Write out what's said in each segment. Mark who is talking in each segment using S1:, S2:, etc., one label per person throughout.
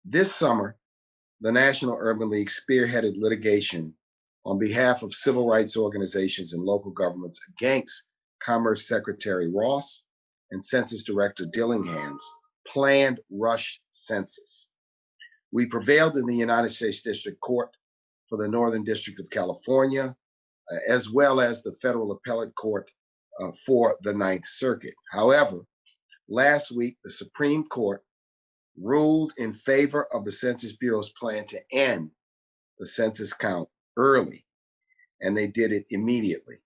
S1: This summer, the National Urban League spearheaded litigation on behalf of civil rights organizations and local governments against Commerce Secretary Ross and Census Director Dillingham's planned rush census. We prevailed in the United States District Court for the Northern District of California, as well as the Federal Appellate Court for the Ninth Circuit. However, last week, the Supreme Court ruled in favor of the Census Bureau's plan to end the census count early, and they did it immediately.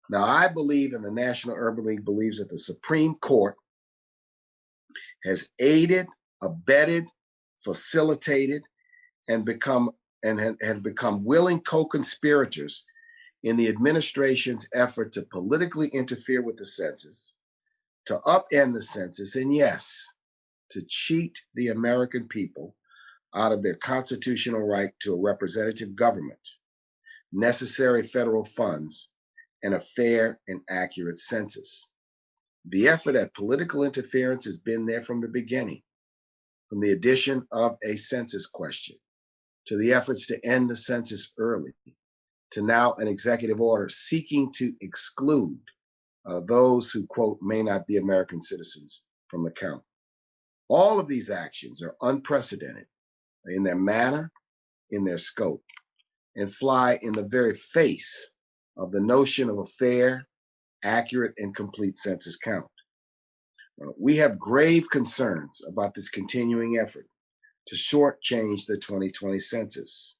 S1: Now, I believe, and the National Urban League believes, that the Supreme Court has aided, abetted, facilitated, and have become willing co-conspirators in the administration's effort to politically interfere with the census, to upend the census, and yes, to cheat the American people out of their constitutional right to a representative government, necessary federal funds, and a fair and accurate census. The effort at political interference has been there from the beginning, from the addition of a census question, to the efforts to end the census early, to now an executive order seeking to exclude those who, quote, may not be American citizens from the count. All of these actions are unprecedented in their manner, in their scope, and fly in the very face of the notion of a fair, accurate, and complete census count. We have grave concerns about this continuing effort to shortchange the 2020 census.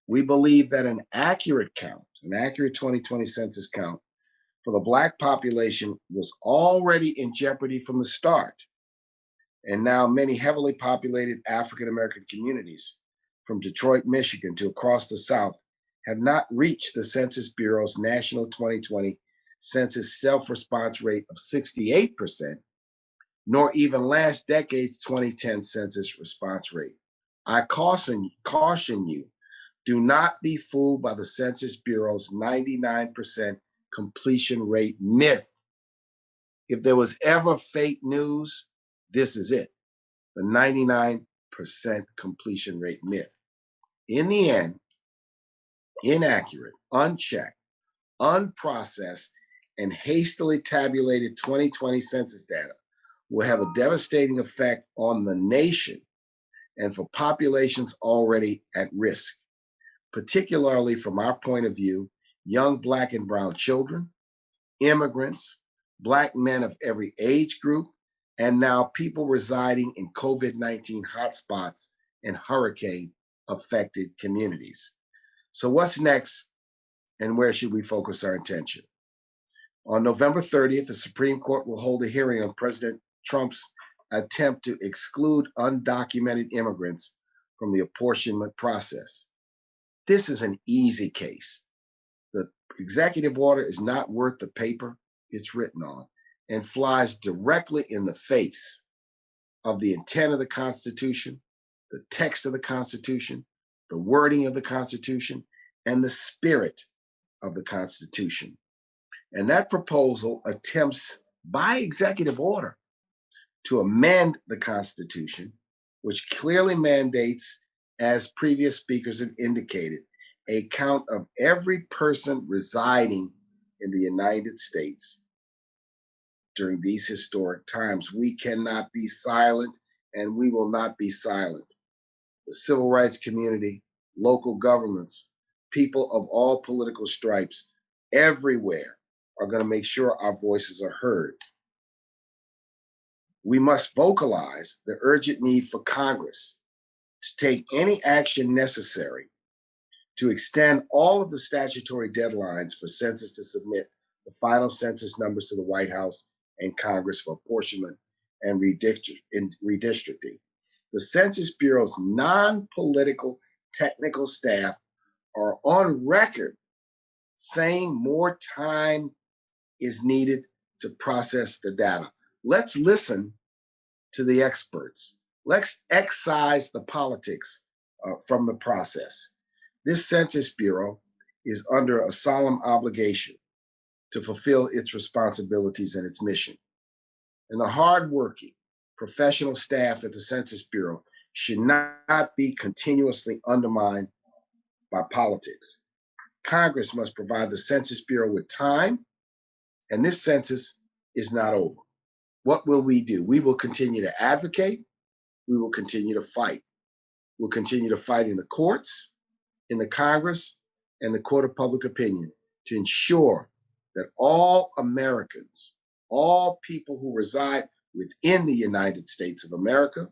S1: We believe that an accurate count, an accurate 2020 census count for the Black population was already in jeopardy from the start. And now many heavily populated African-American communities from Detroit, Michigan to across the South have not reached the Census Bureau's national 2020 census self-response rate of 68%, nor even last decade's 2010 census response rate. I caution you, do not be fooled by the Census Bureau's 99% completion rate myth. If there was ever fake news, this is it, the 99% completion rate myth. In the end, inaccurate, unchecked, unprocessed, and hastily tabulated 2020 census data will have a devastating effect on the nation and for populations already at risk, particularly from our point of view, young Black and brown children, immigrants, Black men of every age group, and now people residing in COVID-19 hotspots and hurricane-affected communities. So what's next, and where should we focus our attention? On November 30th, the Supreme Court will hold a hearing on President Trump's attempt to exclude undocumented immigrants from the apportionment process. This is an easy case. The executive order is not worth the paper it's written on and flies directly in the face of the intent of the Constitution, the text of the Constitution, the wording of the Constitution, and the spirit of the Constitution. And that proposal attempts by executive order to amend the Constitution, which clearly mandates, as previous speakers have indicated, a count of every person residing in the United States during these historic times. We cannot be silent, and we will not be silent. The civil rights community, local governments, people of all political stripes everywhere are going to make sure our voices are heard. We must vocalize the urgent need for Congress to take any action necessary to extend all of the statutory deadlines for census to submit the final census numbers to the White House and Congress for apportionment and redistricting. The Census Bureau's non-political technical staff are on record saying more time is needed to process the data. Let's listen to the experts. Let's excise the politics from the process. This Census Bureau is under a solemn obligation to fulfill its responsibilities and its mission. And the hardworking professional staff at the Census Bureau should not be continuously undermined by politics. Congress must provide the Census Bureau with time, and this census is not over. What will we do? We will continue to advocate. We will continue to fight. We'll continue to fight in the courts, in the Congress, and the court of public opinion to ensure that all Americans, all people who reside within the United States of America,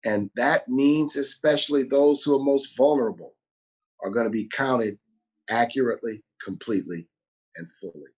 S1: and that means especially those who are most vulnerable, are going to be counted accurately, completely, and fully.